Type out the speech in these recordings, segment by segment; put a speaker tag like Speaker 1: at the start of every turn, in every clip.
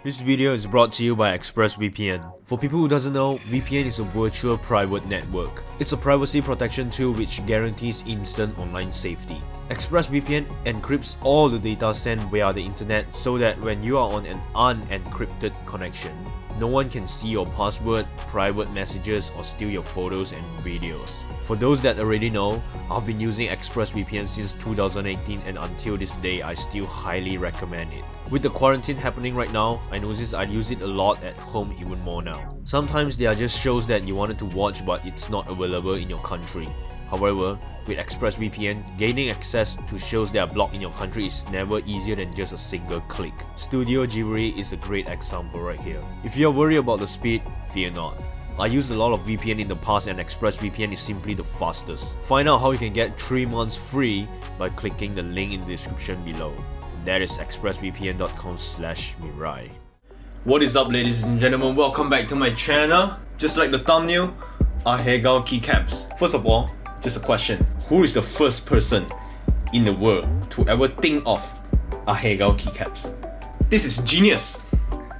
Speaker 1: This video is brought to you by ExpressVPN. For people who doesn't know, VPN is a virtual private network. It's a privacy protection tool which guarantees instant online safety. ExpressVPN encrypts all the data sent via the internet so that when you are on an unencrypted connection, no one can see your password, private messages, or steal your photos and videos. For those that already know, I've been using ExpressVPN since 2018 and until this day I still highly recommend it. With the quarantine happening right now, I noticed I use it a lot at home even more now. Sometimes there are just shows that you wanted to watch but it's not available in your country. However, with ExpressVPN, gaining access to shows that are blocked in your country is never easier than just a single click. Studio Ghibli is a great example right here. If you're worried about the speed, fear not. I used a lot of VPN in the past and ExpressVPN is simply the fastest. Find out how you can get 3 months free by clicking the link in the description below. That is expressvpn.com/Miraie. What is up, ladies and gentlemen? Welcome back to my channel. Just like the thumbnail, Ahegao Keycaps. First of all, just a question. Who is the first person in the world to ever think of Ahegao Keycaps? This is genius!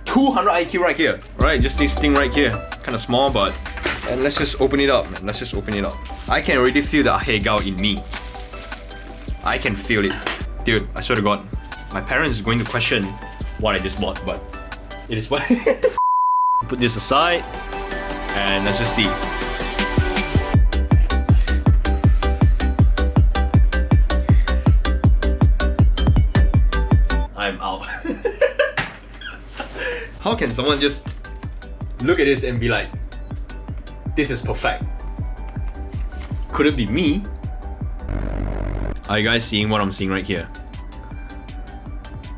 Speaker 1: 200 IQ right here. Alright, just this thing right here. Kinda small, but let's just open it up, man. Let's just open it up. I can already feel the Ahegao in me. I can feel it. Dude, I swear to God, my parents are going to question what I just bought, but it is what it is. Put this aside, and let's just see. I'm out. How can someone just look at this and be like, this is perfect? Could it be me? Are you guys seeing what I'm seeing right here?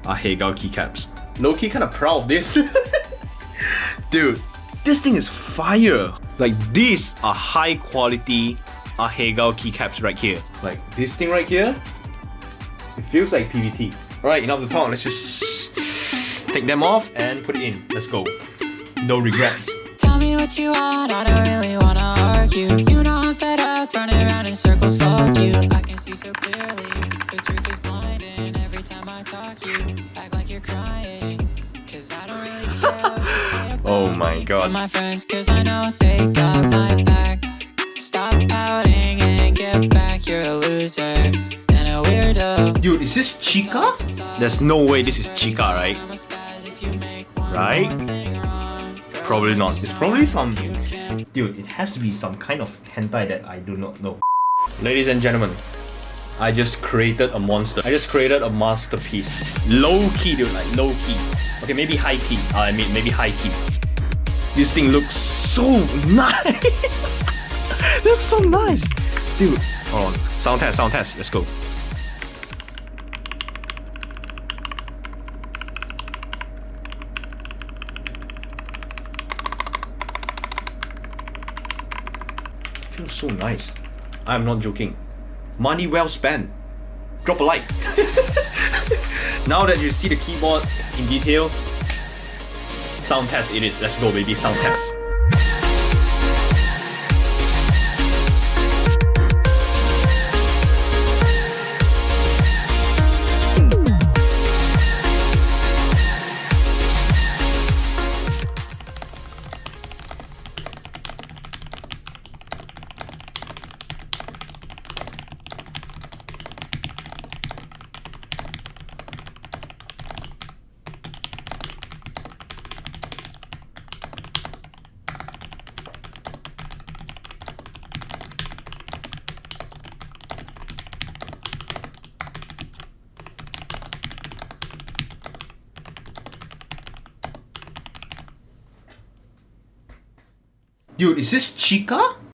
Speaker 1: Ahegao Keycaps. Low-key kinda proud of this. Dude, this thing is fire! Like, these are high quality Ahegao Keycaps right here. Like, this thing right here, it feels like PVT. Alright, enough to talk, let's just take them off and put it in. Let's go. No regrets.
Speaker 2: Tell me what you want, I don't really wanna argue. You know I'm fed up, running around in circles, fuck you. I can see so clearly, the truth is blinding. Every time I talk, you act like you're crying. Cause I don't really care what you say about
Speaker 1: Oh my God.
Speaker 2: to my friends, cause I know they got my back. Stop pouting and get back, you're a loser and a weirdo.
Speaker 1: Dude, is this Chica? There's no way this is Chica, right? Right? Probably not. It's probably some... Dude, it has to be some kind of hentai that I do not know. Ladies and gentlemen, I just created a monster. I just created a masterpiece. Low-key, dude, like low-key. Okay, maybe high-key. I mean, maybe high-key. This thing looks so nice. Looks so nice. Dude, hold on. Sound test. Let's go. Feels so nice. I'm not joking. Money well spent. Drop a like. Now that you see the keyboard in detail, sound test it is. Let's go, baby. Sound test. Dude, is this Chica?